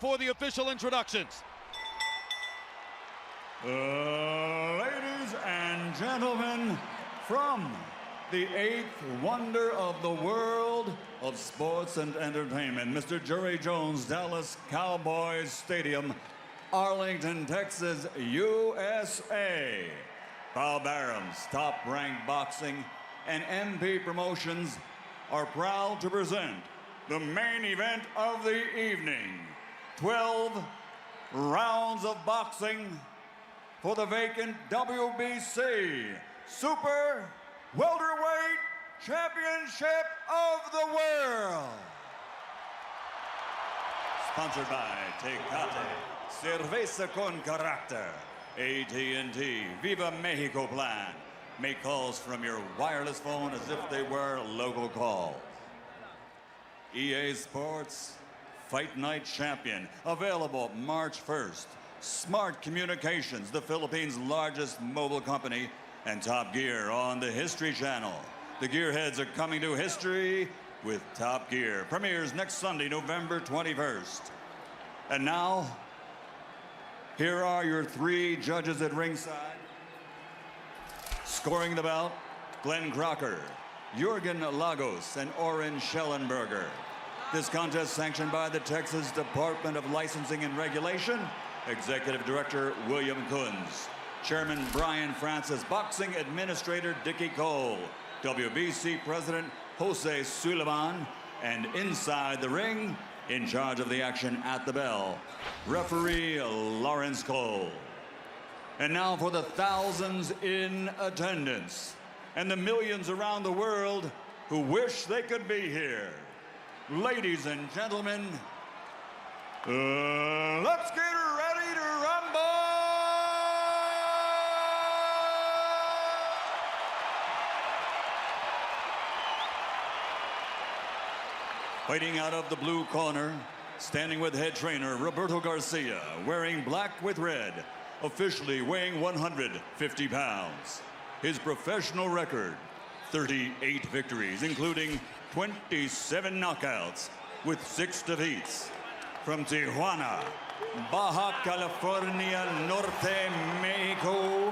for the official introductions. Ladies and gentlemen, from the eighth wonder of the world of sports and entertainment, Mr. Jerry Jones, Dallas Cowboys Stadium, Arlington, Texas, USA. Bob Arum's Top-Ranked Boxing and MP Promotions are proud to present the main event of the evening. 12 rounds of boxing for the vacant WBC Super Welterweight Championship of the World. Sponsored by Tecate, Cerveza con Carácter, AT&T, Viva Mexico Plan. Make calls from your wireless phone as if they were local calls. EA Sports Fight Night Champion, available March 1st. Smart Communications, the Philippines' largest mobile company, and Top Gear on the History Channel. The Gearheads are coming to history with Top Gear. Premieres next Sunday, November 21st. And now, here are your three judges at ringside. Scoring the bout, Glenn Crocker, Jürgen Lagos, and Oren Schellenberger. This contest sanctioned by the Texas Department of Licensing and Regulation, Executive Director William Kunz, Chairman Brian Francis, Boxing Administrator Dickie Cole, WBC President Jose Suleiman, and inside the ring, in charge of the action at the bell, referee Lawrence Cole. And now for the thousands in attendance and the millions around the world who wish they could be here. Ladies and gentlemen, let's get ready to rumble! Fighting out of the blue corner, standing with head trainer Roberto Garcia, wearing black with red, officially weighing 150 pounds. His professional record, 38 victories, including 27 knockouts with 6 defeats. From Tijuana, Baja California Norte, Mexico,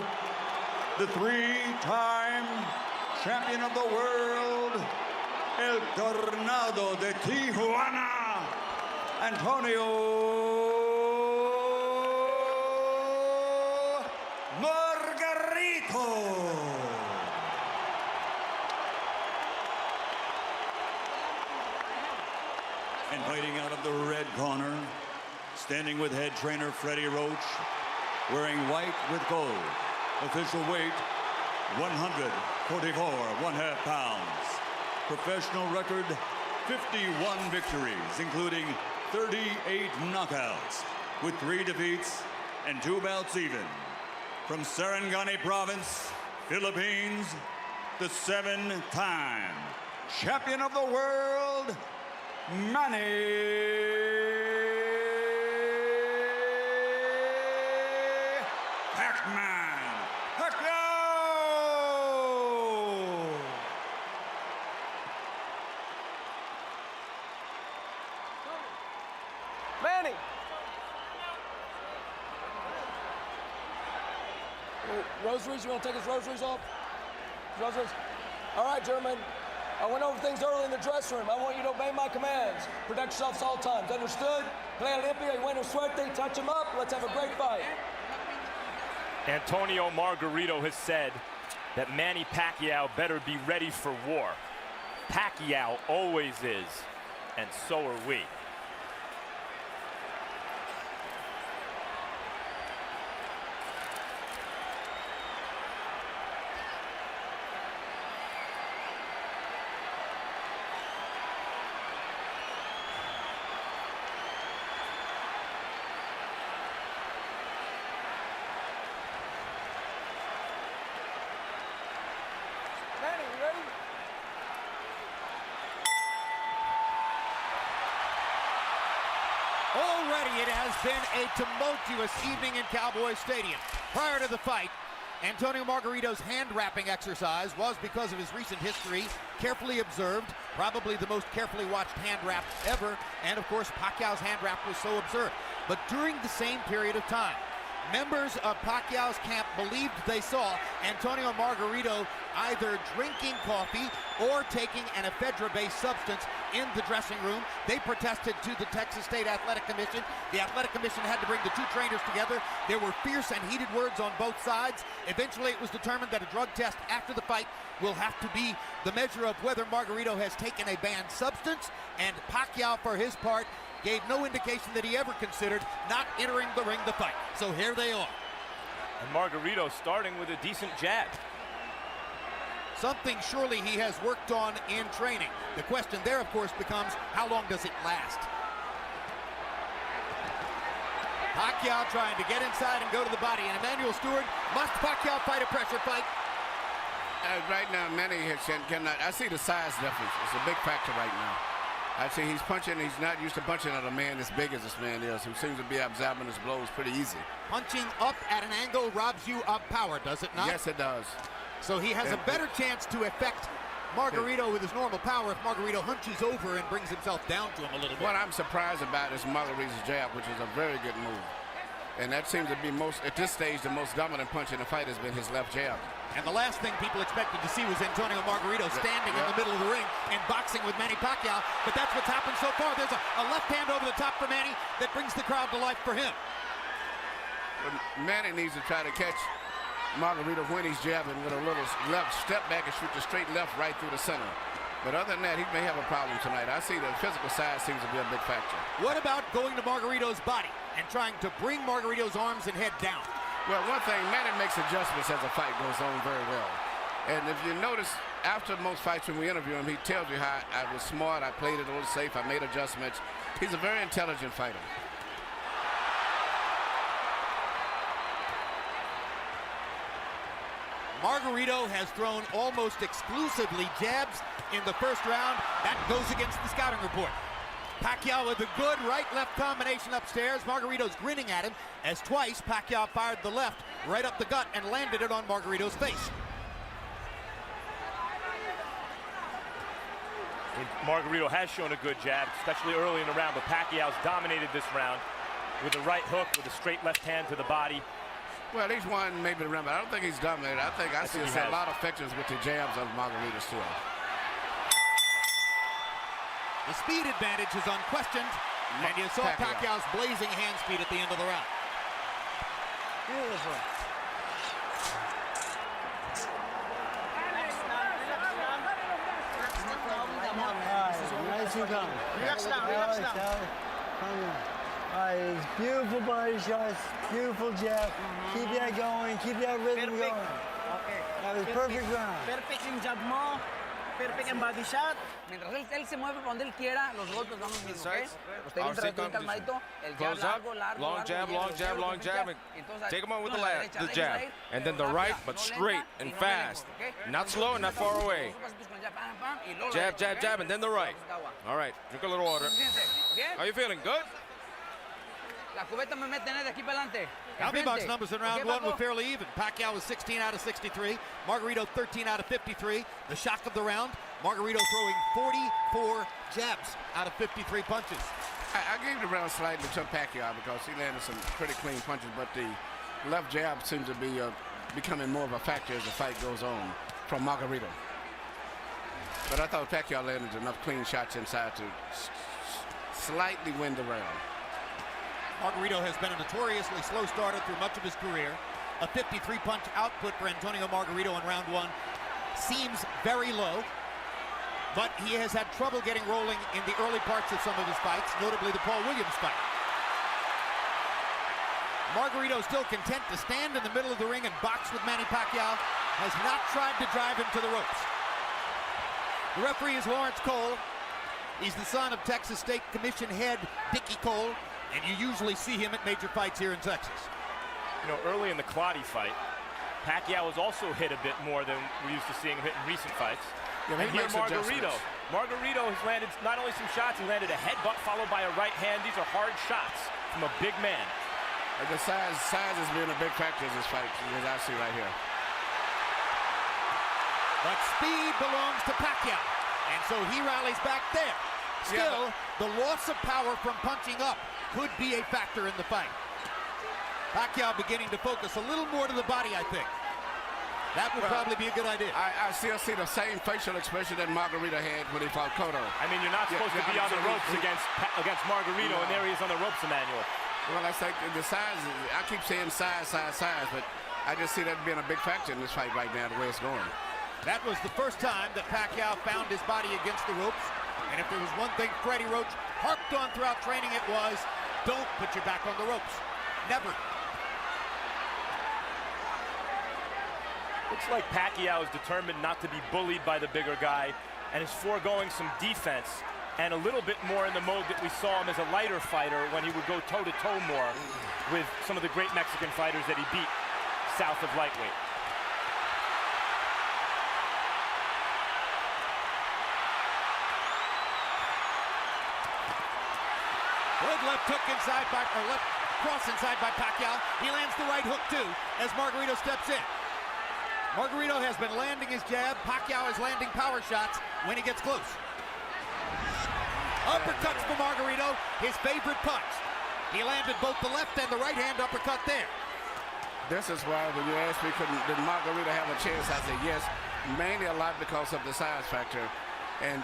the three-time champion of the world, El Tornado de Tijuana, Antonio Margarito. And fighting out of the red corner, standing with head trainer Freddie Roach, wearing white with gold. Official weight, 144 1/2 pounds. Professional record, 51 victories, including 38 knockouts, with 3 defeats and 2 bouts even. From Sarangani Province, Philippines, the 7-time champion of the world, Manny Pakyaw! Manny! Rosaries, you want to take his rosaries off? Rosaries? All right, gentlemen. I went over things early in the dressing room. I want you to obey my commands. Protect yourselves all times. Understood? Play Olympia, you win a suerte, touch him up. Let's have a great fight. Antonio Margarito has said that Manny Pacquiao better be ready for war. Pacquiao always is, and so are we. Manny, you ready? Already it has been a tumultuous evening in Cowboy Stadium. Prior to the fight, Antonio Margarito's hand wrapping exercise was, because of his recent history, carefully observed, probably the most carefully watched hand wrap ever, and of course Pakyaw's hand wrap was so observed. But during the same period of time, members of Pakyaw's camp believed they saw Antonio Margarito either drinking coffee or taking an ephedra-based substance in the dressing room. They protested to the Texas State Athletic Commission. The Athletic Commission had to bring the two trainers together. There were fierce and heated words on both sides. Eventually, it was determined that a drug test after the fight will have to be the measure of whether Margarito has taken a banned substance, and Pacquiao, for his part, gave no indication that he ever considered not entering the ring to fight. So here they are. And Margarito starting with a decent jab. Something surely he has worked on in training. The question there, of course, becomes how long does it last? Pacquiao trying to get inside and go to the body. And Emmanuel Stewart, must Pacquiao fight a pressure fight? Right now, Manny cannot. I see the size difference. It's a big factor right now. I see he's punching. He's not used to punching at a man as big as this man is, who seems to be absorbing his blows pretty easy. Punching up at an angle robs you of power, does it not? Yes, it does. So he has a better chance to affect Margarito with his normal power if Margarito hunches over and brings himself down to him a little bit. What I'm surprised about is Margarito's jab, which is a very good move. And that seems to be at this stage, the most dominant punch in the fight has been his left jab. And the last thing people expected to see was Antonio Margarito standing in the middle of the ring and boxing with Manny Pacquiao. But that's what's happened so far. There's a left hand over the top for Manny that brings the crowd to life for him. But Manny needs to try to catch Margarito when he's jabbing with a little left step back and shoot the straight left right through the center. But other than that, he may have a problem tonight. I see the physical side seems to be a big factor. What about going to Margarito's body and trying to bring Margarito's arms and head down? Well, one thing, Manny makes adjustments as the fight goes on very well. And if you notice, after most fights when we interview him, he tells you how I was smart, I played it a little safe, I made adjustments. He's a very intelligent fighter. Margarito has thrown almost exclusively jabs in the first round. That goes against the scouting report. Pacquiao with a good right-left combination upstairs. Margarito's grinning at him as twice Pacquiao fired the left right up the gut and landed it on Margarito's face. Margarito has shown a good jab, especially early in the round, but Pacquiao's dominated this round with a right hook, with a straight left hand to the body. Well, he's won maybe the round, but I don't think he's dominated. I see a lot of effectiveness with the jabs of Margarito still. The speed advantage is unquestioned, and you saw Pacquiao's blazing hand speed at the end of the round. Beautiful. Nice and calm. Relax now, relax now. It's beautiful body shots, beautiful jab. Keep that going, keep that rhythm going. Okay. That was perfect round. Perfect yung jab mo. Perfect ang body shot. Mientras él se mueve para donde él quiera, los golpes van los mismos, ¿ok? Usted bien calmadito, el jab largo, largo, long jab, long jab, long jab. Take him on with the jab. And then the right, but straight and fast. Not slow and not far away. Jab, jab, jab, and then the right. All right, drink a little water. How you feeling? Good? La cubeta me mete de aquí para adelante. Healthy box numbers in round one were fairly even. Pacquiao was 16 out of 63. Margarito 13 out of 53. The shock of the round, Margarito throwing 44 jabs out of 53 punches. I gave the round slightly to Pacquiao because he landed some pretty clean punches, but the left jab seems to be becoming more of a factor as the fight goes on from Margarito. But I thought Pacquiao landed enough clean shots inside to slightly win the round. Margarito has been a notoriously slow starter through much of his career. A 53-punch output for Antonio Margarito in round one seems very low, but he has had trouble getting rolling in the early parts of some of his fights, notably the Paul Williams fight. Margarito still content to stand in the middle of the ring and box with Manny Pacquiao, has not tried to drive him to the ropes. The referee is Lawrence Cole. He's the son of Texas State Commission head Dickie Cole, and you usually see him at major fights here in Texas. You know, early in the Clottey fight, Pacquiao was also hit a bit more than we're used to seeing him hit in recent fights. Yeah, and here Margarito has landed not only some shots, he landed a headbutt followed by a right hand. These are hard shots from a big man. The size has been a big factor in this fight, as I see right here. But speed belongs to Pacquiao, and so he rallies back there. Still, the loss of power from punching up could be a factor in the fight. Pacquiao beginning to focus a little more to the body, I think. That would probably be a good idea. I still see the same facial expression that Margarito had when he fought Cotto. I mean, you're not supposed to be on the ropes against Margarito, and there he is on the ropes, Emmanuel. Well, I think the size, I keep saying size, but I just see that being a big factor in this fight right now, the way it's going. That was the first time that Pacquiao found his body against the ropes. And if there was one thing Freddie Roach harped on throughout training, it was, don't put your back on the ropes. Never. Looks like Pacquiao is determined not to be bullied by the bigger guy and is foregoing some defense and a little bit more in the mode that we saw him as a lighter fighter when he would go toe-to-toe more with some of the great Mexican fighters that he beat south of lightweight. Good left hook inside or left cross inside by Pacquiao. He lands the right hook too as Margarito steps in. Margarito has been landing his jab. Pacquiao is landing power shots when he gets close. Uppercuts for Margarito, his favorite punch. He landed both the left and the right hand uppercut there. This is why when you asked me, did Margarito have a chance, I said yes, mainly a lot because of the size factor. And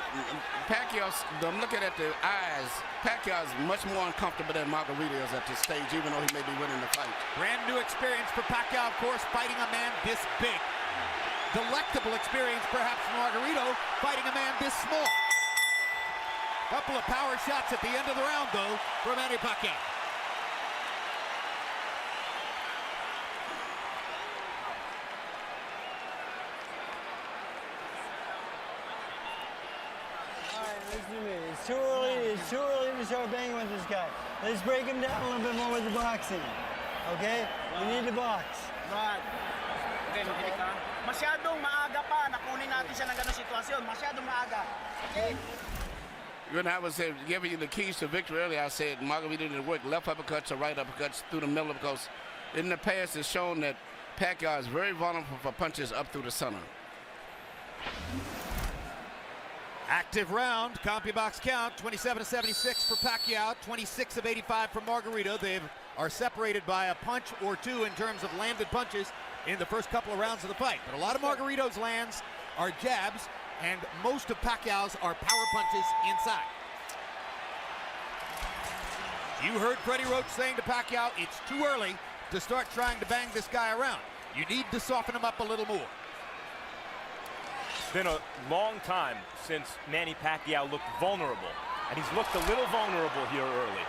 Pacquiao, I'm looking at the eyes, Pacquiao is much more uncomfortable than Margarito is at this stage, even though he may be winning the fight. Brand new experience for Pacquiao, of course, fighting a man this big. Delectable experience, perhaps, for Margarito, fighting a man this small. Couple of power shots at the end of the round, though, for Manny Pacquiao. Listen to me. It's too early to start banging with this guy. Let's break him down a little bit more with the boxing. Okay? We need to box. Right. Okay, makinig ka. Masyadong maaga pa na kunin natin siya ng ganung sitwasyon. Masyadong maaga. Okay? When I was giving you the keys to victory earlier, I said Margarito didn't work left uppercuts or right uppercuts through the middle because in the past it's shown that Pacquiao is very vulnerable for punches up through the center. Active round, CompuBox count, 27-76 for Pacquiao, 26 of 85 for Margarito. They are separated by a punch or two in terms of landed punches in the first couple of rounds of the fight. But a lot of Margarito's lands are jabs, and most of Pacquiao's are power punches inside. You heard Freddie Roach saying to Pacquiao, it's too early to start trying to bang this guy around. You need to soften him up a little more. It's been a long time since Manny Pacquiao looked vulnerable, and he's looked a little vulnerable here early.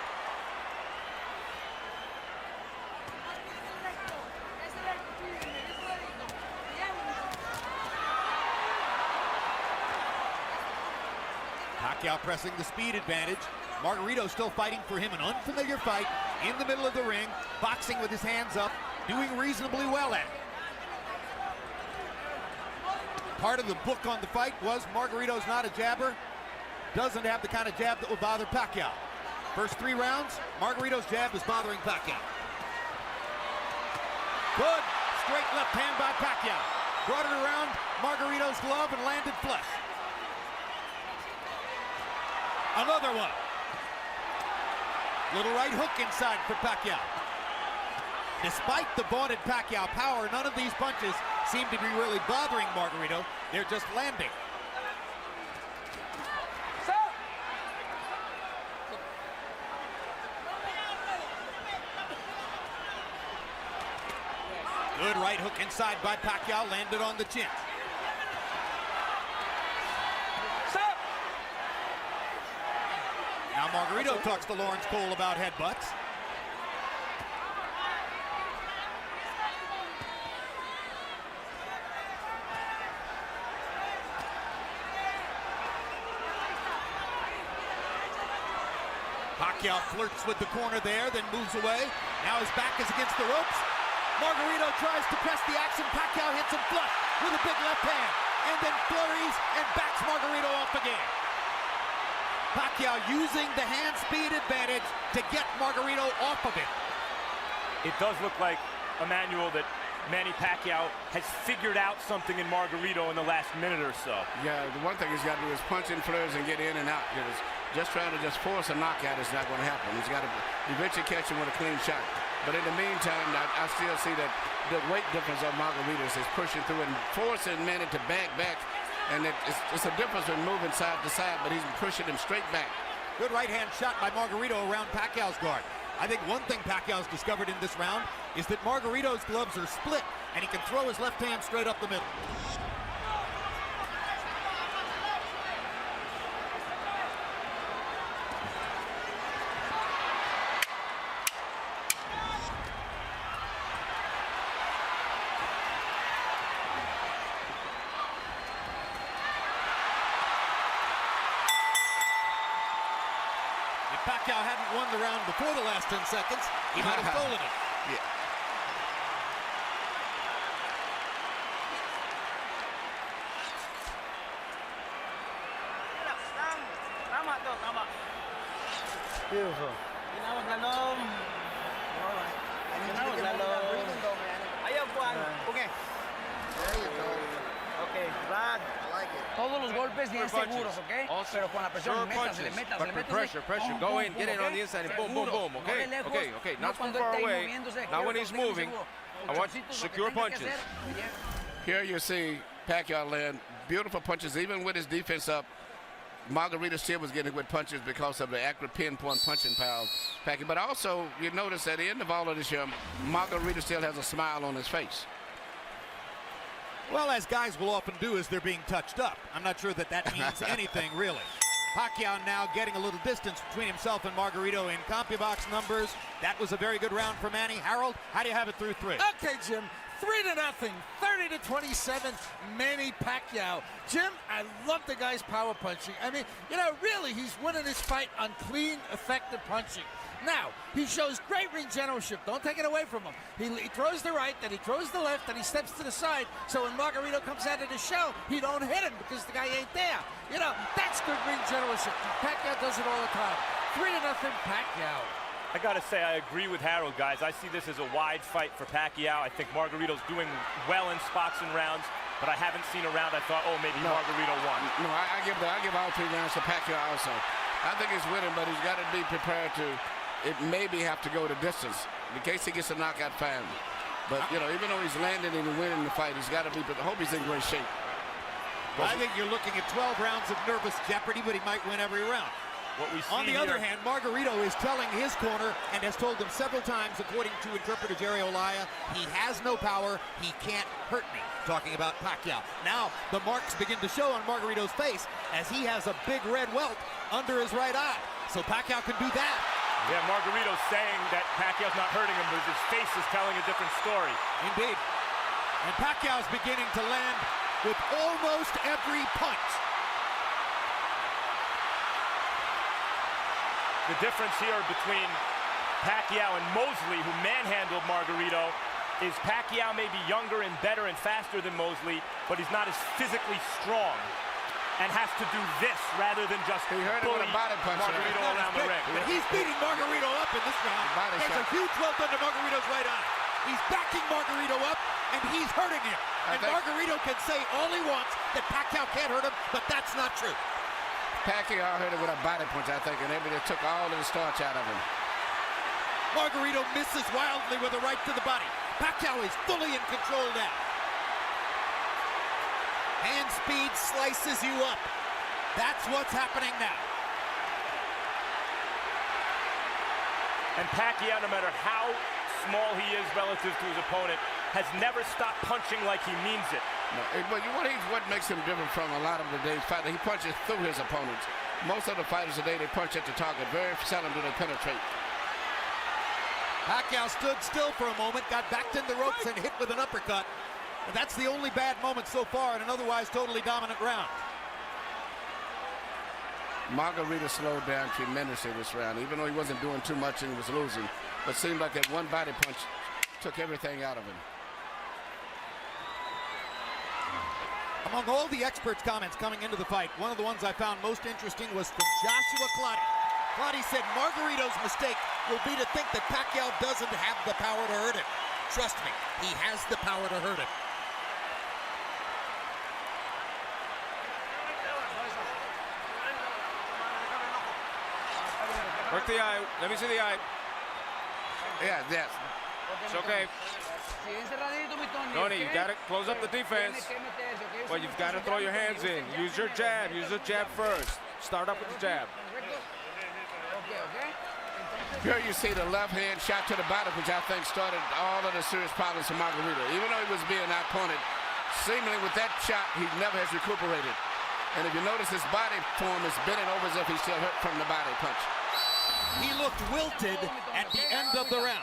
Pacquiao pressing the speed advantage. Margarito still fighting for him, an unfamiliar fight in the middle of the ring, boxing with his hands up, doing reasonably well at it. Part of the book on the fight was Margarito's not a jabber, doesn't have the kind of jab that will bother Pacquiao. First 3 rounds, Margarito's jab is bothering Pacquiao. Good straight left hand by Pacquiao. Brought it around Margarito's glove and landed flush. Another one. Little right hook inside for Pacquiao. Despite the vaunted Pacquiao power, none of these punches seem to be really bothering Margarito. They're just landing. Good right hook inside by Pacquiao, landed on the chin. Now Margarito talks to Lawrence Cole about headbutts. Pacquiao flirts with the corner there, then moves away. Now his back is against the ropes. Margarito tries to press the action. Pacquiao hits him flush with a big left hand, and then flurries and backs Margarito off again. Pacquiao using the hand speed advantage to get Margarito off of it. It does look like, Emmanuel, that Manny Pacquiao has figured out something in Margarito in the last minute or so. Yeah, the one thing he's got to do is punch in flurries and get in and out. Because just trying to just force a knockout is not going to happen. He's got to eventually catch him with a clean shot. But in the meantime, I still see that the weight difference of Margaritos is pushing through and forcing Manny to back. And it's a difference in moving side to side, but he's pushing him straight back. Good right-hand shot by Margarito around Pacquiao's guard. I think one thing Pacquiao's discovered in this round is that Margarito's gloves are split, and he can throw his left hand straight up the middle. Pacquiao hadn't won the round before the last 10 seconds, he might have stolen it. Yeah. Beautiful. Okay. There you go. Okay, Brad. I like it. Todos los golpes bien seguros, ¿ok? Pero con la presión, métasele. Pressure. Go in, get in on the inside, and boom. Okay. Not too far away. Not when he's moving. I want secure punches. Here you see Pacquiao land beautiful punches, even with his defense up. Margarito still was getting good punches because of the accurate pinpoint punching power of Pacquiao. But also, you notice at the end of all of this year, Margarito still has a smile on his face. Well, as guys will often do as they're being touched up. I'm not sure that means anything, really. Pacquiao now getting a little distance between himself and Margarito in CompuBox numbers. That was a very good round for Manny. Harold, how do you have it through 3? Okay, Jim. 3-0, 30-27, Manny Pacquiao. Jim, I love the guy's power punching. I mean, really, he's winning this fight on clean, effective punching. Now, he shows great ring generalship. Don't take it away from him. He throws the right, then he throws the left, then he steps to the side. So when Margarito comes out of the shell, he don't hit him because the guy ain't there. That's good ring generalship. Pacquiao does it all the time. 3-0, Pacquiao. I gotta say, I agree with Harold, guys. I see this as a wide fight for Pacquiao. I think Margarito's doing well in spots and rounds, but I haven't seen a round I thought, oh, maybe Margarito won. No, I give all 3 rounds to Pacquiao also. I think he's winning, but he's got to be prepared to maybe have to go the distance in case he gets a knockout fine. But, even though he's landing and winning the fight, he's got to be, but I hope he's in great shape. Well, I think you're looking at 12 rounds of nervous jeopardy, but he might win every round. What we see On the other hand, Margarito is telling his corner and has told them several times, according to interpreter Jerry Olaya, he has no power, he can't hurt me, talking about Pacquiao. Now, the marks begin to show on Margarito's face as he has a big red welt under his right eye. So Pacquiao can do that. Yeah, Margarito's saying that Pacquiao's not hurting him, but his face is telling a different story. Indeed. And Pacquiao's beginning to land with almost every punch. The difference here between Pacquiao and Mosley, who manhandled Margarito, is Pacquiao may be younger and better and faster than Mosley, but he's not as physically strong and has to do this rather than just bully Margarito around the ring. But he's beating Margarito up in this round. There's a huge welt under Margarito's right eye. He's backing Margarito up, and he's hurting him. And Margarito can say all he wants that Pacquiao can't hurt him, but that's not true. Pacquiao hit it with a body punch, I think, and it took all of the starch out of him. Margarito misses wildly with a right to the body. Pacquiao is fully in control now. Hand speed slices you up. That's what's happening now. And Pacquiao, no matter how small he is relative to his opponent, has never stopped punching like he means it. No, but what makes him different from a lot of today's fighters, he punches through his opponents. Most of the fighters today, they punch at the target. Very seldom do they penetrate. Pacquiao stood still for a moment, got backed in the ropes and hit with an uppercut. And that's the only bad moment so far in an otherwise totally dominant round. Margarito slowed down tremendously this round, even though he wasn't doing too much and he was losing. But it seemed like that one body punch took everything out of him. Among all the experts' comments coming into the fight, one of the ones I found most interesting was from Joshua Clottey. Clottey said Margarito's mistake will be to think that Pacquiao doesn't have the power to hurt him. Trust me, he has the power to hurt him. Work the eye. Let me see the eye. Yeah, yes. It's okay. Tony, you got to close up the defense. But you've got to throw your hands in. Use your jab. Use the jab first. Start up with the jab. Here you see the left hand shot to the body, which I think started all of the serious problems for Margarito. Even though he was being outpointed, seemingly with that shot, he never has recuperated. And if you notice, his body form is bending over as if he's still hurt from the body punch. He looked wilted at the end of the round.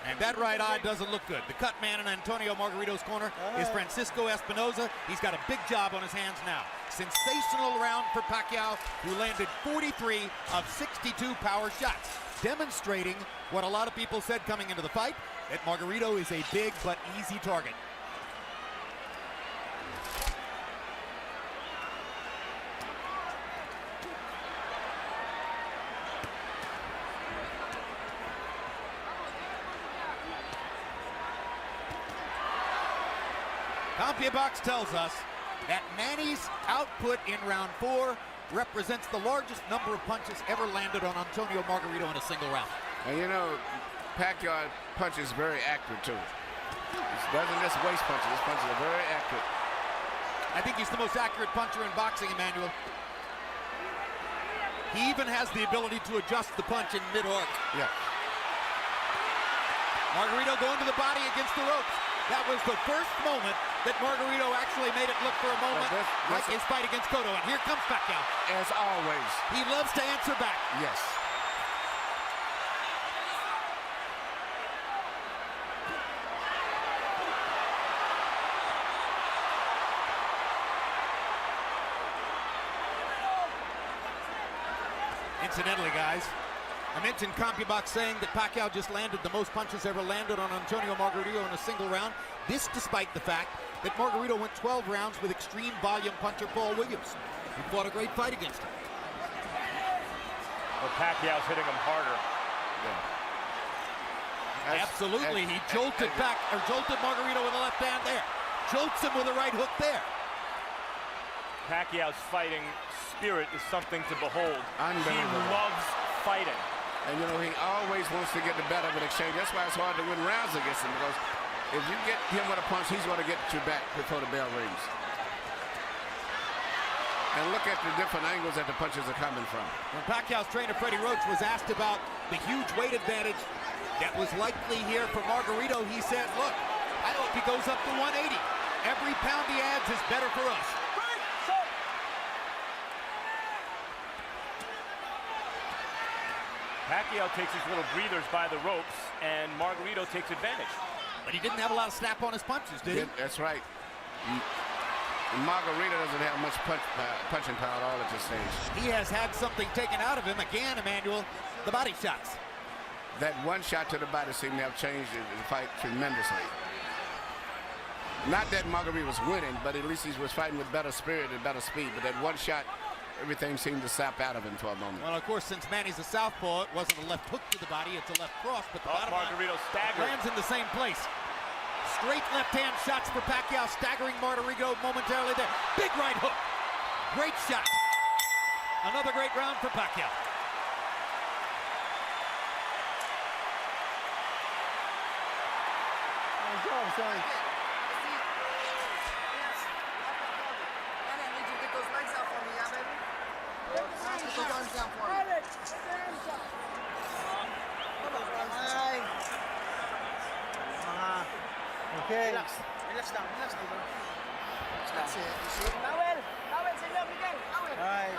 And that right eye doesn't look good. The cut man in Antonio Margarito's corner is Francisco Espinoza. He's got a big job on his hands now. Sensational round for Pacquiao, who landed 43 of 62 power shots, demonstrating what a lot of people said coming into the fight, that Margarito is a big but easy target. CompuBox tells us that Manny's output in round 4 represents the largest number of punches ever landed on Antonio Margarito in a single round. And you know, Pacquiao punches very accurate too. He doesn't just waste punches. His punches are very accurate. I think he's the most accurate puncher in boxing, Emmanuel. He even has the ability to adjust the punch in mid-arc. Yeah. Margarito going to the body against the ropes. That was the first moment that Margarito actually made it look for a moment like his fight against Cotto. And here comes Pacquiao. As always. He loves to answer back. Yes. Incidentally, guys, I mentioned CompuBox saying that Pacquiao just landed the most punches ever landed on Antonio Margarito in a single round. This despite the fact that Margarito went 12 rounds with extreme volume puncher Paul Williams, who fought a great fight against him. Well, Pacquiao's hitting him harder. Yeah. Absolutely, he jolted Margarito with the left hand there. Jolts him with a right hook there. Pacquiao's fighting spirit is something to behold. He loves fighting. And you know, he always wants to get the better of an exchange. That's why it's hard to win rounds against him, because if you get him with a punch, he's going to get you back before the bell rings. And look at the different angles that the punches are coming from. When Pacquiao's trainer Freddie Roach was asked about the huge weight advantage that was likely here for Margarito, he said, look, I hope he goes up to 180. Every pound he adds is better for us. Pacquiao takes his little breathers by the ropes, and Margarito takes advantage. But he didn't have a lot of snap on his punches, did he? That's right. Margarito doesn't have much punching power at all at this stage. He has had something taken out of him again, Emmanuel, the body shots. That one shot to the body seemed to have changed the fight tremendously. Not that Margarito was winning, but at least he was fighting with better spirit and better speed. But that one shot, everything seemed to sap out of him for a moment. Well, of course, since Manny's a southpaw, it wasn't a left hook to the body, it's a left cross. But the bottom Margarito staggered. lands in the same place. Straight left-hand shots for Pacquiao, staggering Margarito momentarily there. Big right hook. Great shot. Another great round for Pacquiao. Good job, son. Okay. Relax lang, relax lang. That's it. Towel, señor Miguel, towel. Alright.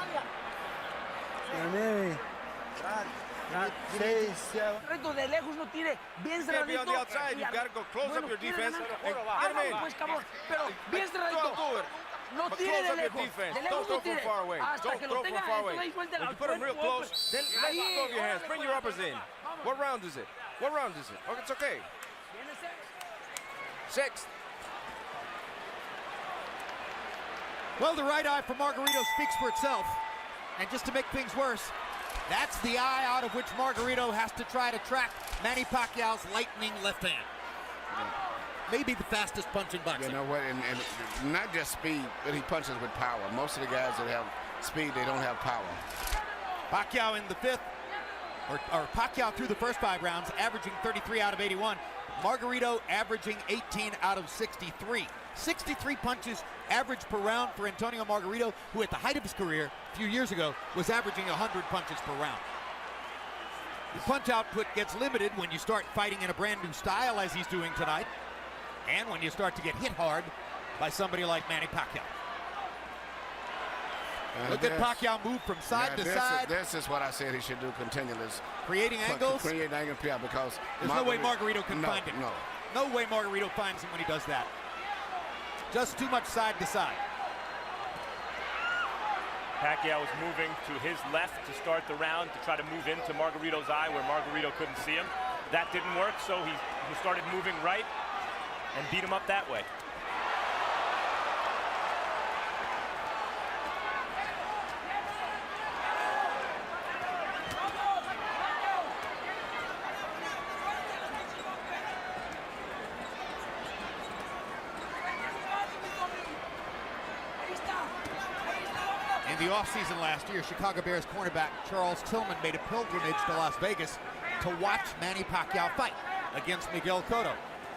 Manny. Reto de lejos no tire, bien You can't be on the cerradito. outside. You've got to go close up your defense. And get him Ármalo in. pues, cabrón, pero bien Throw cerradito. to it. No But tire close de up your lejos. defense. De Don't lejos throw no from tire. far away. Hasta Don't que throw lo from tenga far away. dentro, ahí suelta When la you put him real cuerpo. close, then let Ahí, go of your hands. órale, Bring pues, your uppers in. vamos. What round is it? What round is it? Oh, it's okay. Viene sex. Sixth. Well, the right eye for Margarito speaks for itself. And just to make things worse, That's the eye out of which Margarito has to try to track Manny Pacquiao's lightning left hand. Maybe the fastest punch in boxing. You know what, and not just speed, but he punches with power. Most of the guys that have speed, they don't have power. Pacquiao in the fifth, or Pacquiao through the first 5 rounds, averaging 33 out of 81. Margarito averaging 18 out of 63. 63 punches average per round for Antonio Margarito, who at the height of his career a few years ago was averaging 100 punches per round. The punch output gets limited when you start fighting in a brand new style as he's doing tonight, and when you start to get hit hard by somebody like Manny Pacquiao. Look at Pacquiao move from side to side. This is what I said he should do continually. Creating angles? Creating angles, yeah, because there's no way Margarito can find him. No way Margarito finds him when he does that. Just too much side to side. Pacquiao is moving to his left to start the round to try to move into Margarito's eye where Margarito couldn't see him. That didn't work, so he started moving right and beat him up that way. In the offseason last year, Chicago Bears cornerback Charles Tillman made a pilgrimage to Las Vegas to watch Manny Pacquiao fight against Miguel Cotto.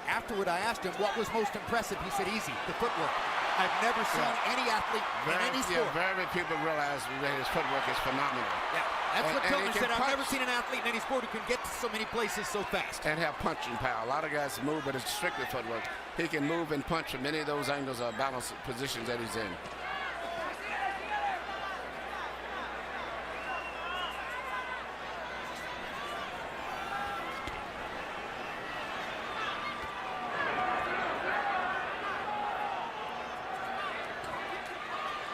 Afterward, I asked him what was most impressive. He said, easy, the footwork. I've never seen any athlete in any sport. Very few people realize that his footwork is phenomenal. Yeah, that's what Tillman said. I've never seen an athlete in any sport who can get to so many places so fast. And have punching power. A lot of guys move, but it's strictly footwork. He can move and punch from many of those angles or balanced positions that he's in.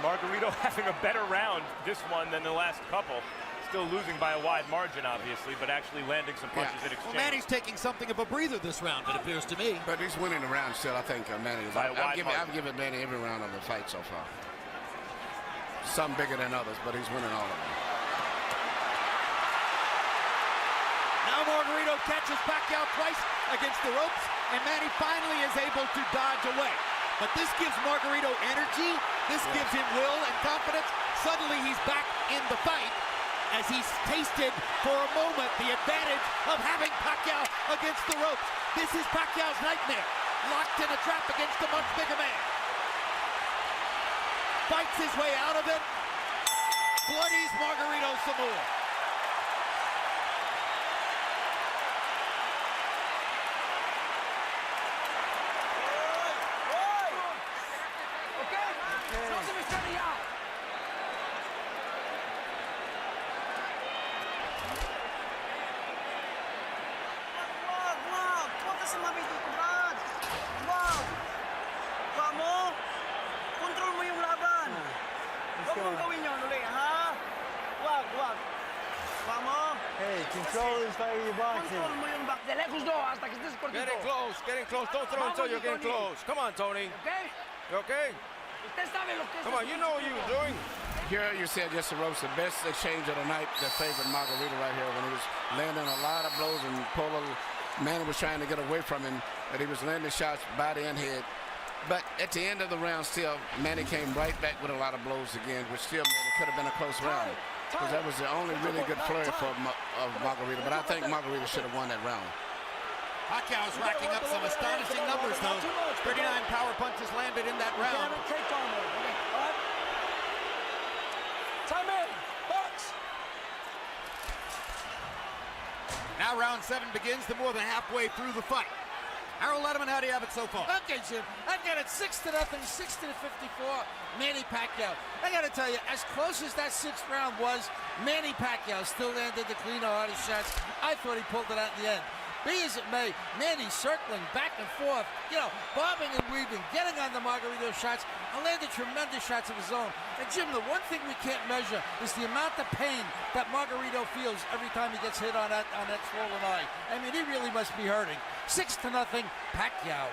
Margarito having a better round this one than the last couple. Still losing by a wide margin, obviously, but actually landing some punches in exchange. Well, Manny's taking something of a breather this round, it appears to me. But he's winning the round still, I think, Manny. I've given Manny every round of the fight so far. Some bigger than others, but he's winning all of them. Now Margarito catches Pacquiao twice against the ropes, and Manny finally is able to dodge away. But this gives Margarito energy, this gives him will and confidence. Suddenly he's back in the fight as he's tasted for a moment the advantage of having Pacquiao against the ropes. This is Pacquiao's nightmare, locked in a trap against a much bigger man. Fights his way out of it, bloodies Margarito some more. Hey, control this fight with your boxing. De lejos no, hasta que estés cortito. Getting close. Don't throw until you're getting close. Come on, Tony. Okay? You okay? Usted sabe lo que es. Come on, you know what you were doing. Here you said just the ropes, the best exchange of the night that favored Margarito right here when he was landing a lot of blows and Manny was trying to get away from him, but he was landing shots body and head. But at the end of the round still, Manny came right back with a lot of blows again, which still made it could have been a close round. Because that was the only really good flurry of Margarito. But I think Margarito should have won that round. Pacquiao is racking up some astonishing numbers, though. 39 power punches landed in that round. Time in. Box. Now round 7 begins to more than halfway through the fight. Harold Letterman, how do you have it so far? Okay, Jim. I got it 6-0, 60-54. Manny Pacquiao. I got to tell you, as close as that 6th round was, Manny Pacquiao still landed the cleaner, hardest shots. I thought he pulled it out in the end. Be as it may, Manny circling back and forth, bobbing and weaving, getting on the Margarito shots, and landed tremendous shots of his own. And Jim, the one thing we can't measure is the amount of pain that Margarito feels every time he gets hit on that swollen eye. I mean, he really must be hurting. 6-0, Pacquiao.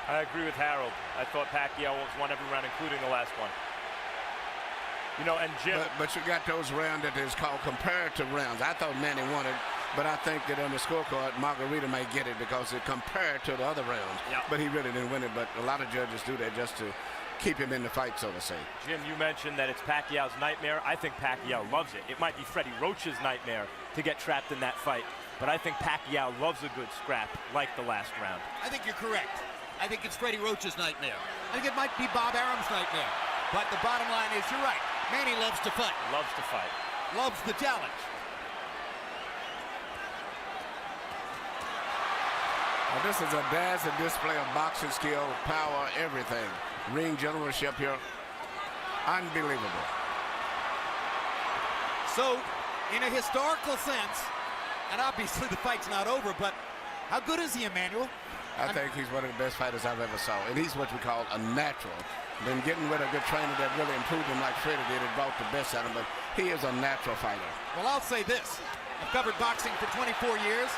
I agree with Harold. I thought Pacquiao won every round, including the last one. You know, and Jim. But you got those rounds that is called comparative rounds. I thought Manny won it, but I think that on the scorecard, Margarito may get it because it compared to the other rounds. Yep. But he really didn't win it. But a lot of judges do that just to keep him in the fight, so to say. Jim, you mentioned that it's Pacquiao's nightmare. I think Pacquiao loves it. It might be Freddie Roach's nightmare to get trapped in that fight, but I think Pacquiao loves a good scrap like the last round. I think you're correct. I think it's Freddie Roach's nightmare. I think it might be Bob Arum's nightmare. But the bottom line is, you're right. Manny loves to fight. Loves to fight. Loves the challenge. Well, this is a dazzling display of boxing skill, power, everything. Ring generalship here. Unbelievable. So, in a historical sense, and obviously the fight's not over, but how good is he, Emmanuel? I think he's one of the best fighters I've ever saw. And he's what we call a natural. Then getting with a good trainer that really improved him like Freddie did, it brought the best out of him. But he is a natural fighter. Well, I'll say this. I've covered boxing for 24 years,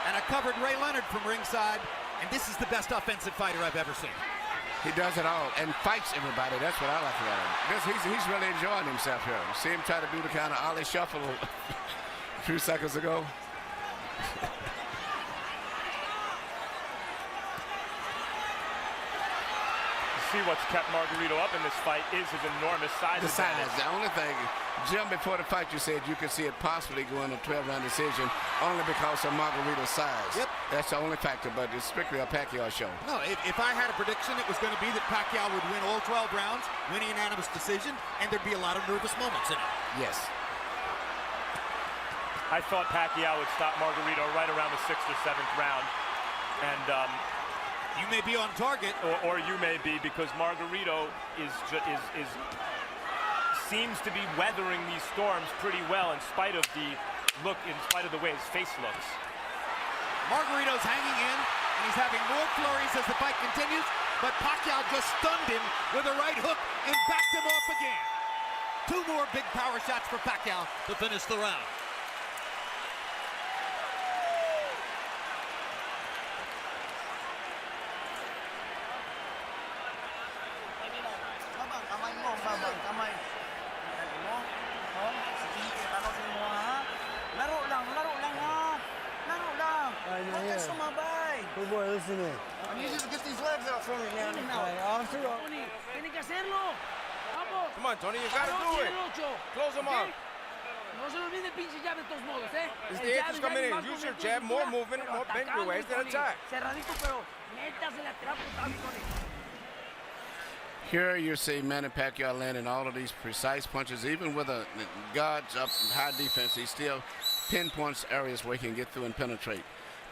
and I covered Ray Leonard from ringside, and this is the best offensive fighter I've ever seen. He does it all and fights everybody. That's what I like about him. He's really enjoying himself here. See him try to do the kind of Ollie shuffle a few seconds ago. See what's kept Margarito up in this fight is his enormous size. The size. advantage. The only thing, Jim, before the fight, you said you could see it possibly going a 12-round decision only because of Margarito's size. Yep. That's the only factor, but it's strictly a Pacquiao show. No, if I had a prediction, it was going to be that Pacquiao would win all 12 rounds, win a unanimous decision, and there'd be a lot of nervous moments in it. Yes. I thought Pacquiao would stop Margarito right around the 6th or 7th round, and you may be on target, or you may be, because Margarito seems to be weathering these storms pretty well in spite of the way his face looks. Margarito's hanging in, and he's having more flurries as the fight continues, but Pacquiao just stunned him with a right hook and backed him off again. 2 more big power shots for Pacquiao to finish the round. Good boy, listen in. I need you to get these legs out from me, man. Officer. Tiene que hacerlo. Vamos. Come on, Tony, you gotta do it. Close him up. No se olvide el pinche jab de todos modos, ¿eh? It's the eighth is coming in. Use your jab, more movement, more bend your waist and attack. Cerradito, pero métasele a tirar putazo, Tony. Here you see Manny Pacquiao landing all of these precise punches, even with a guards up high defense. He still pinpoints areas where he can get through and penetrate.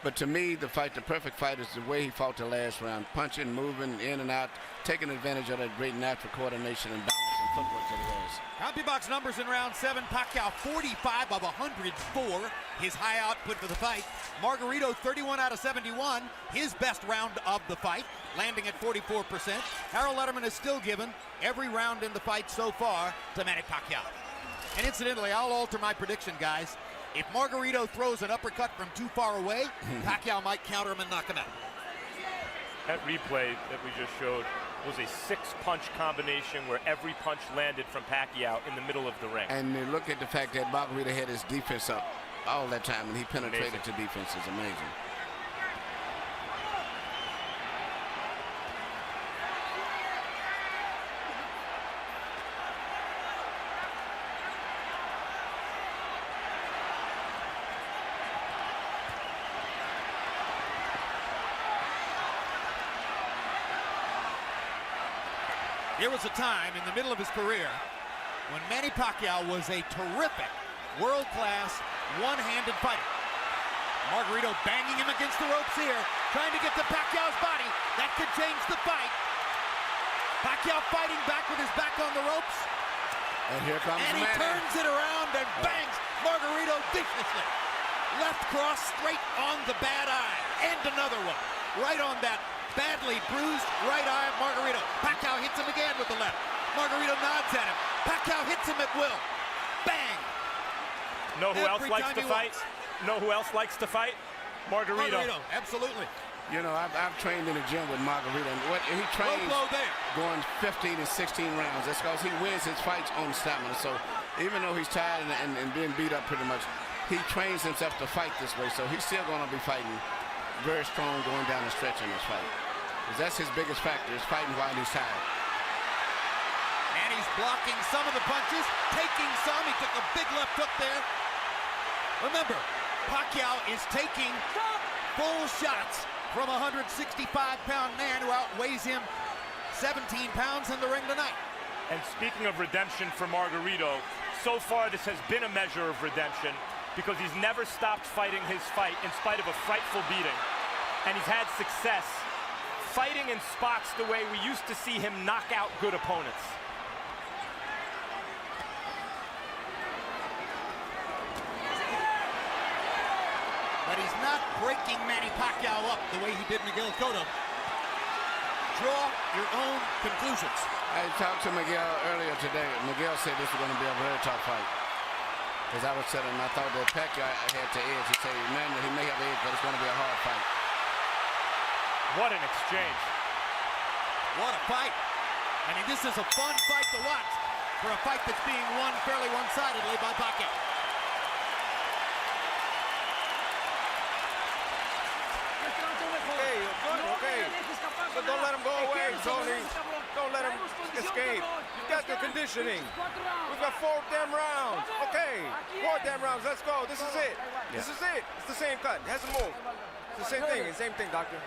But to me, the perfect fight is the way he fought the last round, punching, moving in and out, taking advantage of that great natural coordination and balance and footwork that he has. CompuBox numbers in round 7. Pacquiao 45 of 104, his high output for the fight. Margarito 31 out of 71, his best round of the fight, landing at 44%. Harold Letterman is still given every round in the fight so far to Manny Pacquiao. And incidentally, I'll alter my prediction, guys. If Margarito throws an uppercut from too far away, Pacquiao might counter him and knock him out. That replay that we just showed was a 6-punch combination where every punch landed from Pacquiao in the middle of the ring. And look at the fact that Margarito had his defense up all that time, and he penetrated to defense. Is amazing. There was a time in the middle of his career when Manny Pacquiao was a terrific, world-class, one-handed fighter. Margarito banging him against the ropes here, trying to get to Pacquiao's body. That could change the fight. Pacquiao fighting back with his back on the ropes. And here comes And he Manny. turns it around and bangs Margarito defenseless. Left cross straight on the bad eye. And another one. Right on that badly bruised right eye of Margarito. Pacquiao hits him again with the left. Margarito nods at him. Pacquiao hits him at will. Bang! Know who else likes to fight? Know who else likes to fight? Margarito. Absolutely. You know, I've trained in the gym with Margarito, and he trains going 15 and 16 rounds. That's because he wins his fights on stamina. So even though he's tired and being beat up pretty much, he trains himself to fight this way. So he's still going to be fighting very strong going down the stretch in this fight. Because that's his biggest factor, is fighting while he's tired. And he's blocking some of the punches, taking some. He took a big left hook there. Remember, Pacquiao is taking full shots from a 165-pound man who outweighs him 17 pounds in the ring tonight. And speaking of redemption for Margarito, so far this has been a measure of redemption because he's never stopped fighting his fight in spite of a frightful beating. And he's had success fighting in spots the way we used to see him knock out good opponents. But he's not breaking Manny Pacquiao up the way he did Miguel Cotto. Draw your own conclusions. I talked to Miguel earlier today. Miguel said this was going to be a very tough fight. As I was telling him, I thought that Pacquiao had to edge. He said, man, he may have edge, but it's going to be a hard fight. What an exchange. What a fight. I mean, this is a fun fight to watch for a fight that's being won fairly one-sidedly by Pacquiao. Okay. But don't let him go away, Tony. Don't let him escape. You got the conditioning. We've got 4 damn rounds. Okay, 4 damn rounds. Let's go. This is it. This is it. It's the same cut. It hasn't moved. It's the same thing. Same thing, doctor.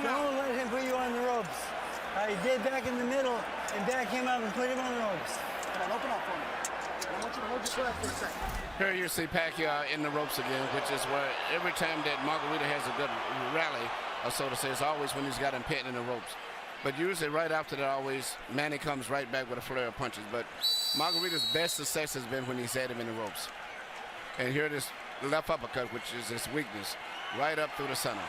Don't let him put you on the ropes. He did back in the middle and back him up and put him on the ropes. Come on, open up for me. I want you to hold your breath for a second. Here you see Pacquiao in the ropes again, which is where every time that Margarito has a good rally, or so to say, it's always when he's got him pinned in the ropes. But usually right after that, always, Manny comes right back with a flare of punches. But Margarito's best success has been when he's had him in the ropes. And here this left uppercut, which is his weakness, right up through the center.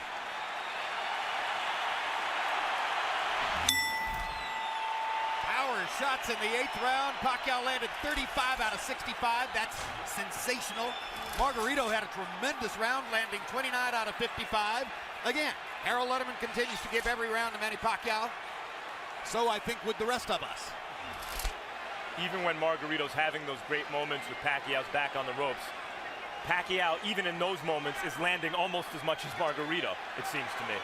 Shots in the 8th round. Pacquiao landed 35 out of 65. That's sensational. Margarito had a tremendous round, landing 29 out of 55. Again, Harold Letterman continues to give every round to Manny Pacquiao. So I think with the rest of us. Even when Margarito's having those great moments with Pacquiao's back on the ropes, Pacquiao, even in those moments, is landing almost as much as Margarito, it seems to me.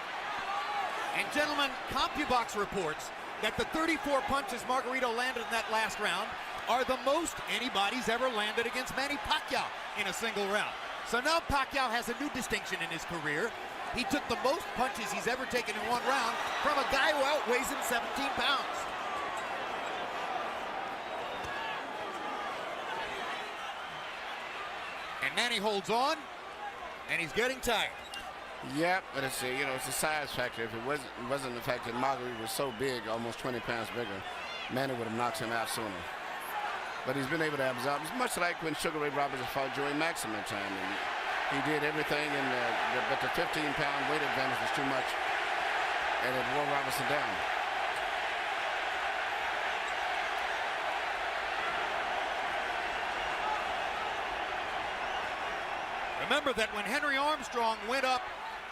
And gentlemen, CompuBox reports that the 34 punches Margarito landed in that last round are the most anybody's ever landed against Manny Pacquiao in a single round. So now Pacquiao has a new distinction in his career. He took the most punches he's ever taken in one round from a guy who outweighs him 17 pounds. And Manny holds on, and he's getting tired. Yep, but it's a size factor. If it wasn't the fact that Margarito was so big, almost 20 pounds bigger, Manny would have knocked him out sooner. But he's been able to absorb. It's much like when Sugar Ray Roberts fought Joey Maximum time. And he did everything, but the 15-pound weight advantage was too much, and it wore Robertson down. Remember that when Henry Armstrong went up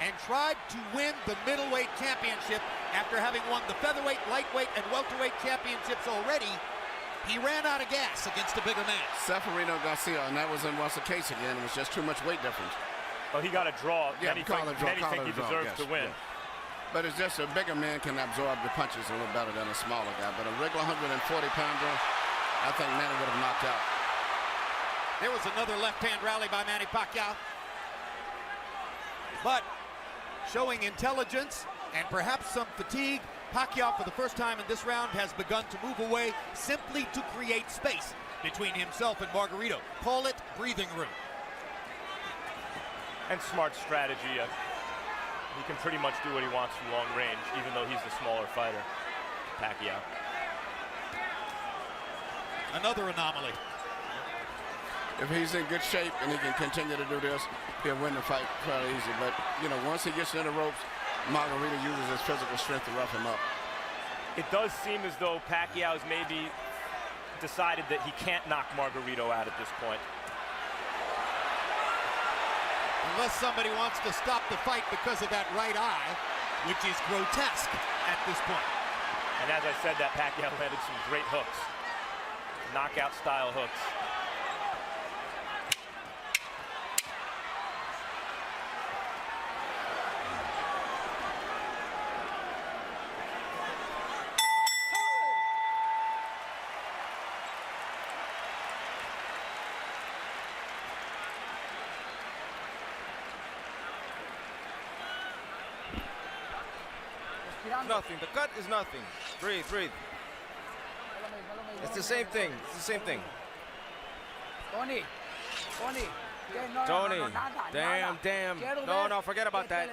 and tried to win the middleweight championship after having won the featherweight, lightweight, and welterweight championships already, he ran out of gas against a bigger man. Seferino Garcia, and that was the case again. It was just too much weight difference. Well, he got a draw. Yeah, many think he deserves to win. Yeah. But it's just a bigger man can absorb the punches a little better than a smaller guy. But a regular 140-pounder, I think Manny would have knocked out. There was another left-hand rally by Manny Pacquiao. But showing intelligence and perhaps some fatigue, Pacquiao for the first time in this round has begun to move away simply to create space between himself and Margarito. Call it breathing room. And smart strategy. He can pretty much do what he wants from long range, even though he's the smaller fighter, Pacquiao. Another anomaly. If he's in good shape and he can continue to do this, he'll win the fight fairly easy. But, once he gets in the ropes, Margarito uses his physical strength to rough him up. It does seem as though Pacquiao's maybe decided that he can't knock Margarito out at this point. Unless somebody wants to stop the fight because of that right eye, which is grotesque at this point. And as I said, that Pacquiao landed some great hooks. Knockout-style hooks. Nothing. The cut is nothing. Breathe, breathe. It's the same thing. It's the same thing. Tony. Damn. No, forget about that.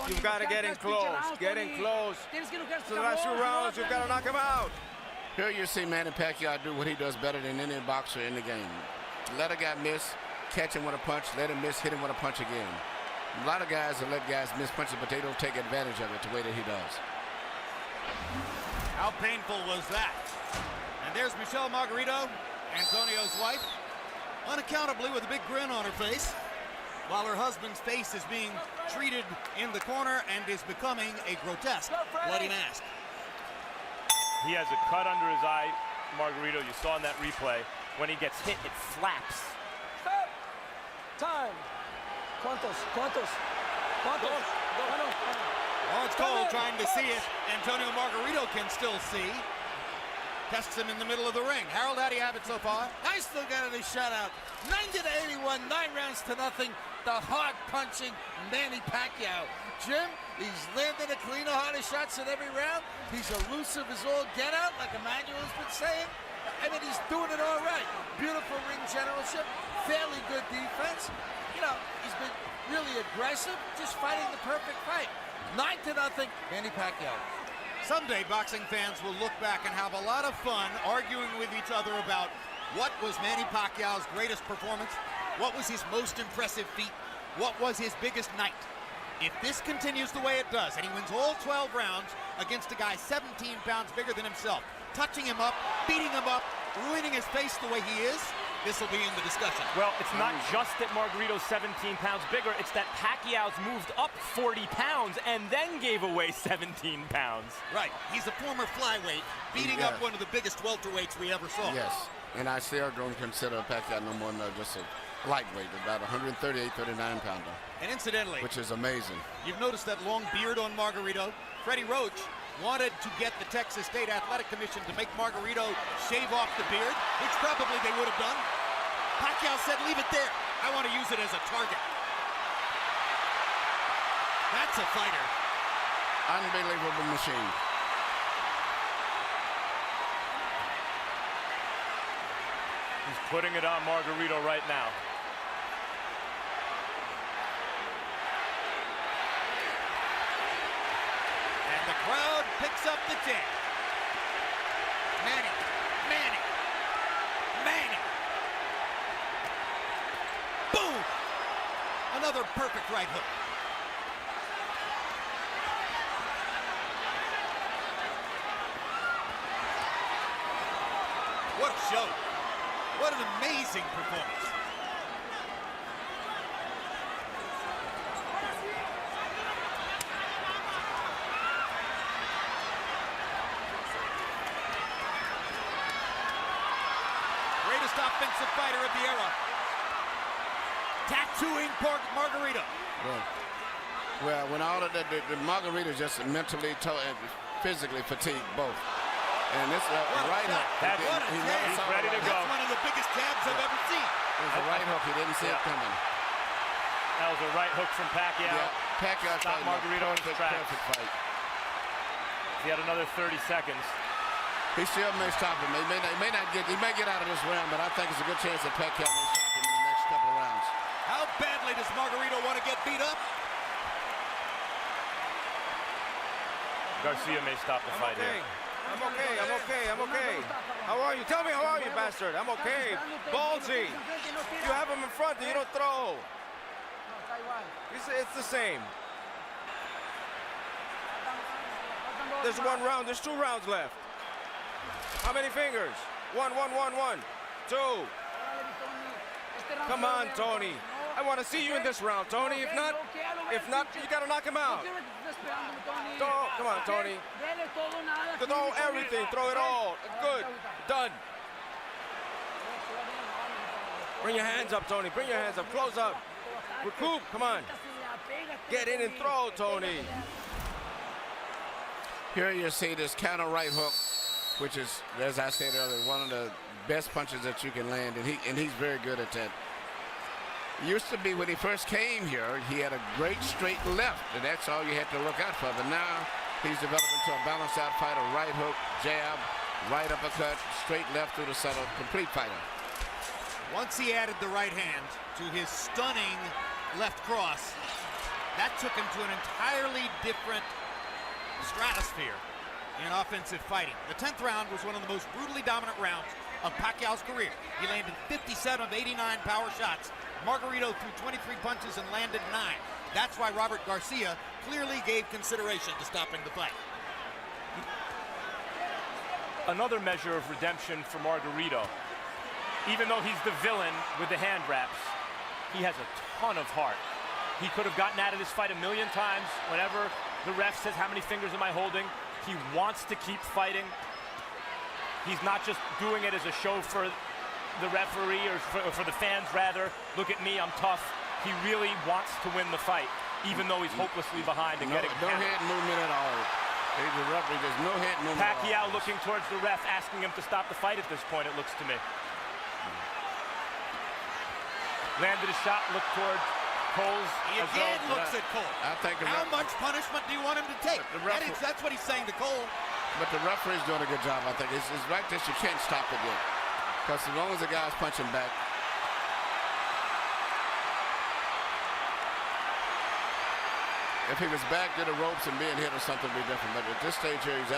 You've got to get in close. Get in close. So the last few rounds, you've got to knock him out. Here you see Manny Pacquiao do what he does better than any boxer in the game. Let a guy miss, catch him with a punch, let him miss, hit him with a punch again. A lot of guys will let guys miss punches, but they don't take advantage of it the way that he does. How painful was that? And there's Michelle Margarito, Antonio's wife, unaccountably with a big grin on her face, while her husband's face is being treated in the corner and is becoming a grotesque bloody mask. He has a cut under his eye, Margarito. You saw in that replay. When he gets hit, it flaps. Stop. Time. ¿Cuántos? Oh, it's Cole trying to see it. Antonio Margarito can still see. Tests him in the middle of the ring. Harold, how do you have it so far? I still got it a shutout. 90-81, 9 rounds to nothing. The hard punching Manny Pacquiao. Jim, he's landing a cleaner, harder shots in every round. He's elusive as all get out, like Emmanuel's been saying. I mean, he's doing it all right. Beautiful ring generalship, fairly good defense. You know, he's been really aggressive, just fighting the perfect fight. 9-0, Manny Pacquiao. Someday, boxing fans will look back and have a lot of fun arguing with each other about what was Manny Pacquiao's greatest performance, what was his most impressive feat, what was his biggest night. If this continues the way it does, and he wins all 12 rounds against a guy 17 pounds bigger than himself, touching him up, beating him up, ruining his face the way he is, this will be in the discussion. Well, it's not just that Margarito's 17 pounds bigger, it's that Pacquiao's moved up 40 pounds and then gave away 17 pounds. Right, he's a former flyweight, beating up one of the biggest welterweights we ever saw. Yes, and I still don't consider Pacquiao no more than just a lightweight, about 138, 39-pounder. And incidentally, which is amazing. You've noticed that long beard on Margarito. Freddie Roach wanted to get the Texas State Athletic Commission to make Margarito shave off the beard, which probably they would have done. Pacquiao said, leave it there. I want to use it as a target. That's a fighter. Unbelievable machine. He's putting it on Margarito right now. And the crowd picks up the chant. Manny. Boom! Another perfect right hook. What a show. What an amazing performance. Greatest offensive fighter of the era. Tattooing Margarito. Well, when all of that, the Margarito just mentally and physically fatigued both. And this right hook. He's ready to go. That's one of the biggest jabs I've ever seen. It was a right hook. He didn't see it coming. That was a right hook from Pacquiao. Yeah, Pacquiao stopped Margarito in his tracks. Perfect fight. He had another 30 seconds. He still may stop him. He may get out of this round, but I think it's a good chance that Pacquiao may stop him in the next couple of rounds. How badly does Margarito want to get beat up? Garcia may stop the fight here. I'm okay. How are you? Tell me how are you, bastard? I'm okay. Ballsy. You have him in front and you don't throw. It's the same. There's 1 round. There's 2 rounds left. How many fingers? 1, 1, 1, 1, 2. Come on, Tony. I want to see you in this round, Tony. If not, you got to knock him out. Come on, Tony. Throw everything. Throw it all. Good. Done. Bring your hands up, Tony. Bring your hands up. Close up. Recoup. Come on. Get in and throw, Tony. Here you see this counter right hook, which is, as I said earlier, one of the best punches that you can land, and he's very good at that. Used to be when he first came here, he had a great straight left, and that's all you had to look out for. But now he's developed into a balanced out fighter, right hook, jab, right uppercut, straight left through the center, complete fighter. Once he added the right hand to his stunning left cross, that took him to an entirely different stratosphere in offensive fighting. The 10th round was one of the most brutally dominant rounds of Pacquiao's career. He landed 57 of 89 power shots. Margarito threw 23 punches and landed 9. That's why Robert Garcia clearly gave consideration to stopping the fight. Another measure of redemption for Margarito. Even though he's the villain with the hand wraps, he has a ton of heart. He could have gotten out of this fight a million times. Whenever the ref says, how many fingers am I holding? He wants to keep fighting. He's not just doing it as a show for the referee or for the fans, rather. Look at me, I'm tough. He really wants to win the fight, even though he's hopelessly behind and getting no head movement at all. He's a referee, there's no head movement Pacquiao looking towards the ref, asking him to stop the fight at this point, it looks to me. Landed a shot, looked towards Cole's. He again looks at Cole. I think how much punishment do you want him to take? That's what he's saying to Cole. But the referee's doing a good job, I think. It's like this, you can't stop it yet. Because as long as the guy's punching back. If he was back to the ropes and being hit or something, would be different. But at this stage here, he's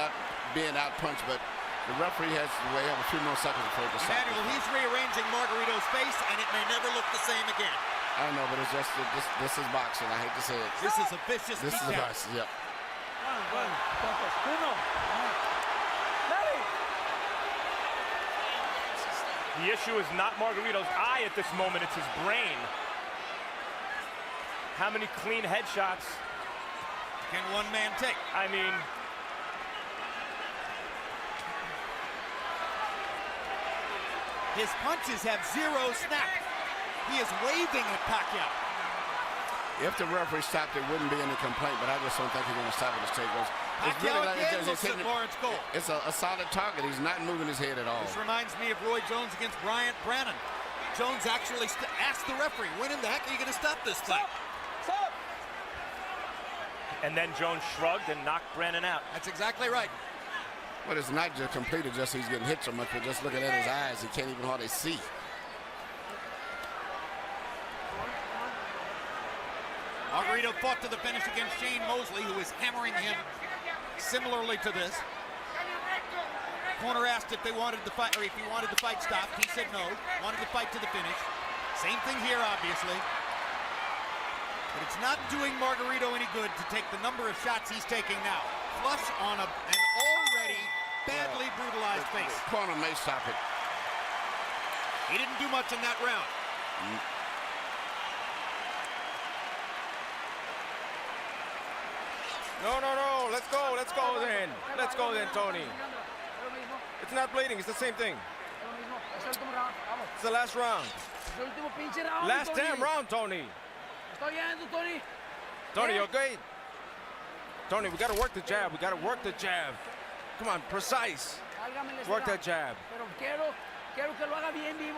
being out punched. But the referee has to have a few more seconds before he decides. Emmanuel, he's rearranging Margarito's face, and it may never look the same again. I know, but it's just this is boxing. I hate to say it. This is a vicious This is a boxing. Yep. The issue is not Margarito's eye at this moment, it's his brain. How many clean headshots can one man take? I mean, his punches have zero snap. He is waving at Pacquiao. If the referee stopped, it wouldn't be any complaint, but I just don't think he's going to stop at the stage. Pacquiao again looks at Lawrence Cole. It's a solid target. He's not moving his head at all. This reminds me of Roy Jones against Bryant Brannon. Jones actually asked the referee, when in the heck are you going to stop this fight? Stop! And then Jones shrugged and knocked Brannon out. That's exactly right. But it's not just completed just he's getting hit so much, but just looking at his eyes, he can't even hardly see. Margarito fought to the finish against Shane Mosley, who is hammering him similarly to this. Corner asked if they wanted the fight, or if he wanted the fight stopped. He said no, wanted the fight to the finish. Same thing here, obviously. But it's not doing Margarito any good to take the number of shots he's taking now. Flush on an already badly brutalized face. Corner may stop it. He didn't do much in that round. No. Let's go then. Let's go then, Tony. It's not bleeding. It's the same thing. It's the last round. Last damn round, Tony. Tony, okay? Tony, we got to work the jab. We got to work the jab. Come on, precise. Work that jab.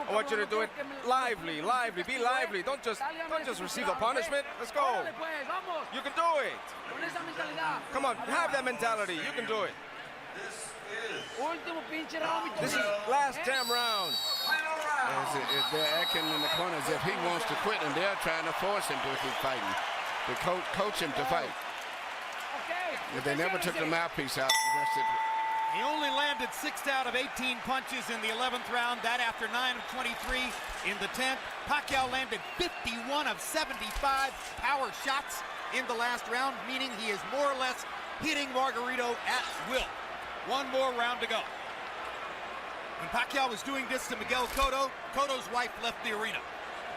I want you to do it lively. Be lively. Don't just receive the punishment. Let's go. You can do it. Come on, have that mentality. You can do it. This is last damn round. They're acting in the corner as if he wants to quit, and they're trying to force him to keep fighting. They coach him to fight. If they never took the mouthpiece out, he only landed 6 out of 18 punches in the 11th round. That after 9 of 23 in the 10th. Pacquiao landed 51 of 75 power shots in the last round, meaning he is more or less hitting Margarito at will. One more round to go. When Pacquiao was doing this to Miguel Cotto, Cotto's wife left the arena.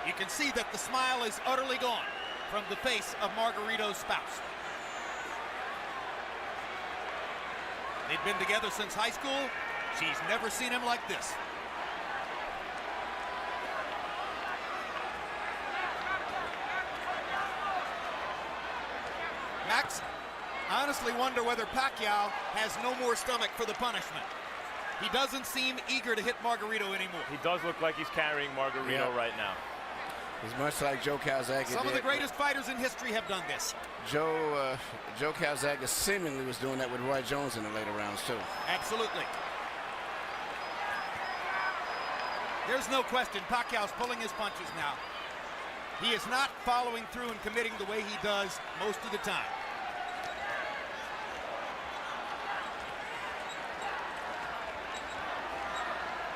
You can see that the smile is utterly gone from the face of Margarito's spouse. They've been together since high school. She's never seen him like this. Max, I honestly wonder whether Pacquiao has no more stomach for the punishment. He doesn't seem eager to hit Margarito anymore. He does look like he's carrying Margarito right now. He's much like Joe Calzaghe. Some of the greatest fighters in history have done this. Joe Calzaghe seemingly was doing that with Roy Jones in the later rounds, too. Absolutely. There's no question Pacquiao's pulling his punches now. He is not following through and committing the way he does most of the time.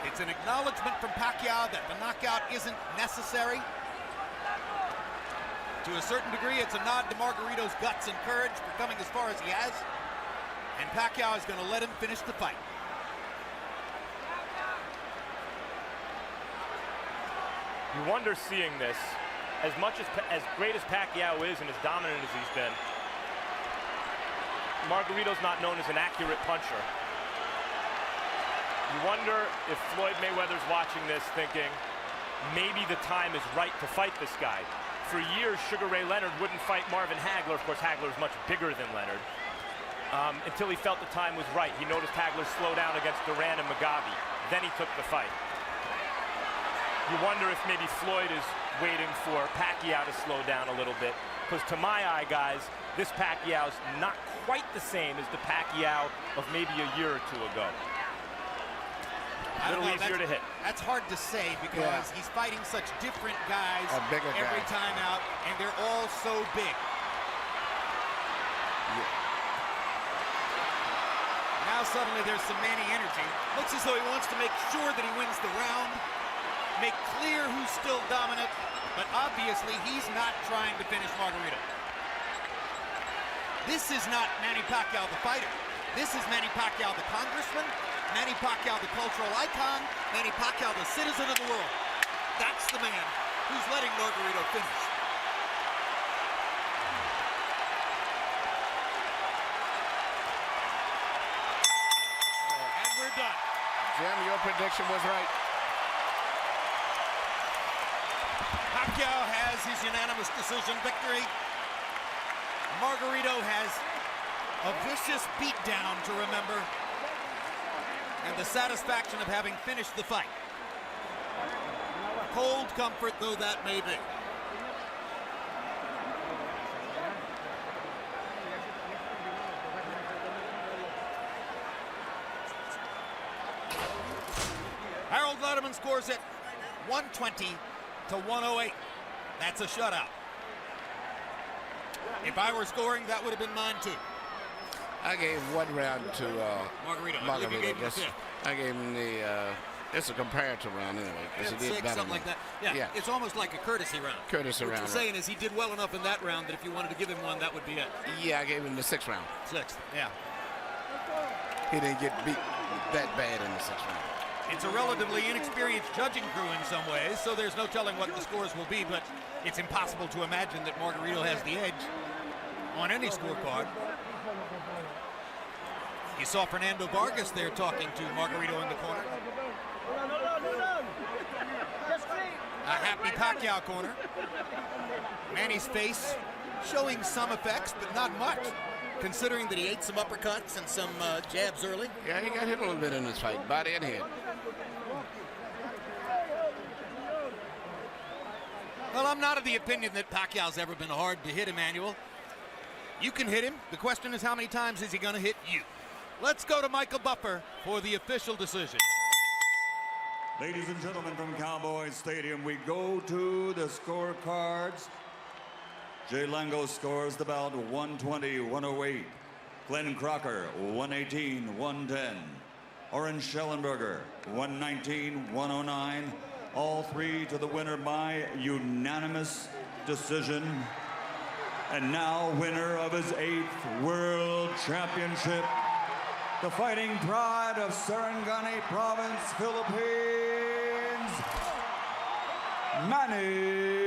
It's an acknowledgement from Pacquiao that the knockout isn't necessary. To a certain degree, it's a nod to Margarito's guts and courage for coming as far as he has. And Pacquiao is going to let him finish the fight. You wonder seeing this, as great as Pacquiao is and as dominant as he's been, Margarito's not known as an accurate puncher. You wonder if Floyd Mayweather's watching this thinking, maybe the time is right to fight this guy. For years, Sugar Ray Leonard wouldn't fight Marvin Hagler. Of course, Hagler is much bigger than Leonard. Until he felt the time was right. He noticed Hagler slow down against Duran and Mugabe. Then he took the fight. You wonder if maybe Floyd is waiting for Pacquiao to slow down a little bit. Because to my eye, guys, this Pacquiao's not quite the same as the Pacquiao of maybe a year or two ago. A little easier to hit. That's hard to say because he's fighting such different guys every time out, and they're all so big. Now suddenly there's some Manny energy. Looks as though he wants to make sure that he wins the round, make clear who's still dominant, but obviously he's not trying to finish Margarito. This is not Manny Pacquiao the fighter. This is Manny Pacquiao the congressman, Manny Pacquiao the cultural icon, Manny Pacquiao the citizen of the world. That's the man who's letting Margarito finish. And we're done. Jim, your prediction was right. Pacquiao has his unanimous decision victory. Margarito has a vicious beatdown to remember, and the satisfaction of having finished the fight. Cold comfort though that may be. Harold Lederman scores it 120 to 108. That's a shutout. If I were scoring, that would have been mine too. I gave one round to Margarito. I gave him the it's a comparative round anyway. He did six, better something like that. Yeah, it's almost like a courtesy round. Courtesy round. What you're saying is he did well enough in that round that if you wanted to give him one, that would be it. Yeah, I gave him the sixth round. Sixth, yeah. He didn't get beat that bad in the sixth round. It's a relatively inexperienced judging crew in some ways, so there's no telling what the scores will be, but it's impossible to imagine that Margarito has the edge on any scorecard. You saw Fernando Vargas there talking to Margarito in the corner. A happy Pacquiao corner. Manny's face showing some effects, but not much, considering that he ate some uppercuts and some jabs early. Yeah, he got hit a little bit in this fight, body and head. Well, I'm not of the opinion that Pacquiao's ever been hard to hit, Emmanuel. You can hit him. The question is, how many times is he going to hit you? Let's go to Michael Buffer for the official decision. Ladies and gentlemen from Cowboy Stadium, we go to the scorecards. Jay Lango scores the bout 120-108. Glenn Crocker 118-110. Orange Schellenberger 119-109. All three to the winner by unanimous decision. And now winner of his 8th World Championship, the fighting pride of Sarangani Province, Philippines, Manny